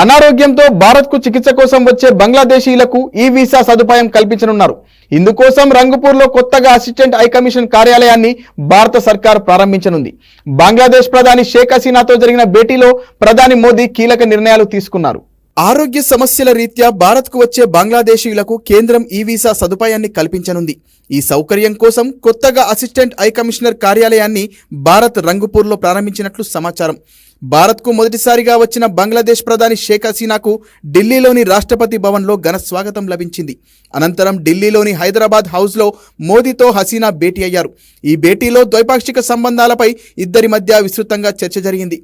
అనారోగ్యంతో భారత్కు చికిత్స కోసం వచ్చే బంగ్లాదేశీయులకు ఈ వీసా సదుపాయం కల్పించనున్నారు. ఇందుకోసం రంగపూర్లో కొత్తగా అసిస్టెంట్ హై కమిషన్ కార్యాలయాన్ని భారత సర్కార్ ప్రారంభించనుంది. బంగ్లాదేశ్ ప్రధాని షేక్ హసీనాతో జరిగిన భేటీలో ప్రధాని మోదీ కీలక నిర్ణయాలు తీసుకున్నారు. ఆరోగ్య సమస్యల రీత్యా భారత్కు వచ్చే బంగ్లాదేశీయులకు కేంద్రం ఈ వీసా సదుపాయాన్ని కల్పించనుంది. ఈ సౌకర్యం కోసం కొత్తగా అసిస్టెంట్ హై కమిషనర్ కార్యాలయాన్ని భారత్ రంగపూర్లో ప్రారంభించినట్లు సమాచారం. భారత్కు మొదటిసారిగా వచ్చిన బంగ్లాదేశ్ ప్రధాని షేక్ హసీనాకు ఢిల్లీలోని రాష్ట్రపతి భవన్లో ఘన స్వాగతం లభించింది. అనంతరం ఢిల్లీలోని హైదరాబాద్ హౌస్లో మోదీతో హసీనా భేటీ అయ్యారు. ఈ భేటీలో ద్వైపాక్షిక సంబంధాలపై ఇద్దరి మధ్య విస్తృతంగా చర్చ జరిగింది.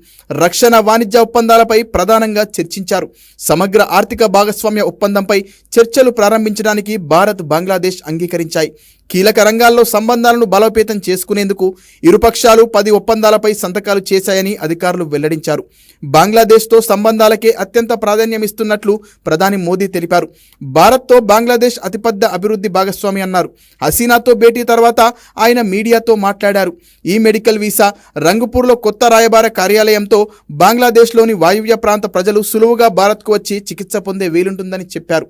రక్షణ, వాణిజ్య ఒప్పందాలపై ప్రధానంగా చర్చించారు. సమగ్ర ఆర్థిక భాగస్వామ్య ఒప్పందంపై చర్చలు ప్రారంభించడానికి భారత్, బంగ్లాదేశ్ అంగీకరించాయి. కీలక రంగాల్లో సంబంధాలను బలోపేతం చేసుకునేందుకు ఇరుపక్షాలు 10 ఒప్పందాలపై సంతకాలు చేశాయని అధికారులు వెల్లడించారు. బంగ్లాదేశ్తో సంబంధాలకే అత్యంత ప్రాధాన్యమిస్తున్నట్లు ప్రధాని మోదీ తెలిపారు. భారత్తో బంగ్లాదేశ్ అతిపెద్ద అభివృద్ధి భాగస్వామి అన్నారు. హసీనాతో భేటీ తర్వాత ఆయన మీడియాతో మాట్లాడారు. ఈ మెడికల్ వీసా, రంగపూర్లో కొత్త రాయబార కార్యాలయంతో బంగ్లాదేశ్లోని వాయువ్య ప్రాంత ప్రజలు సులువుగా భారత్కు వచ్చి చికిత్స పొందే వీలుంటుందని చెప్పారు.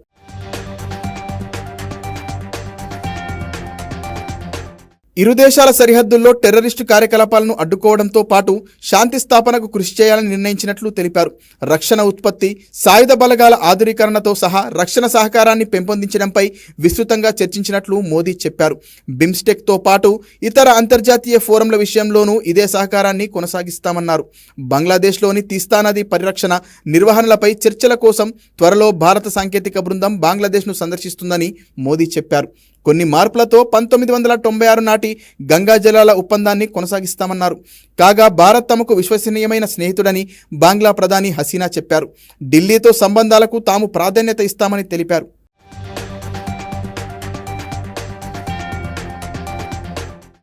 ఇరు దేశాల సరిహద్దుల్లో టెర్రరిస్టు కార్యకలాపాలను అడ్డుకోవడంతో పాటు శాంతి స్థాపనకు కృషి చేయాలని నిర్ణయించినట్లు తెలిపారు. రక్షణ ఉత్పత్తి, సాయుధ బలగాల ఆధునీకరణతో సహా రక్షణ సహకారాన్ని పెంపొందించడంపై విస్తృతంగా చర్చించినట్లు మోదీ చెప్పారు. బిమ్స్టెక్తో పాటు ఇతర అంతర్జాతీయ ఫోరంల విషయంలోనూ ఇదే సహకారాన్ని కొనసాగిస్తామన్నారు. బంగ్లాదేశ్లోని తీస్తా నది పరిరక్షణ, నిర్వహణలపై చర్చల కోసం త్వరలో భారత సాంకేతిక బృందం బంగ్లాదేశ్ను సందర్శిస్తుందని మోదీ చెప్పారు. కొన్ని మార్పులతో 1996 నాటి గంగా జలాల ఒప్పందాన్ని కొనసాగిస్తామన్నారు. కాగా భారత్ తమకు విశ్వసనీయమైన స్నేహితుడని బంగ్లా ప్రధాని హసీనా చెప్పారు. ఢిల్లీతో సంబంధాలకు తాము ప్రాధాన్యత ఇస్తామని తెలిపారు.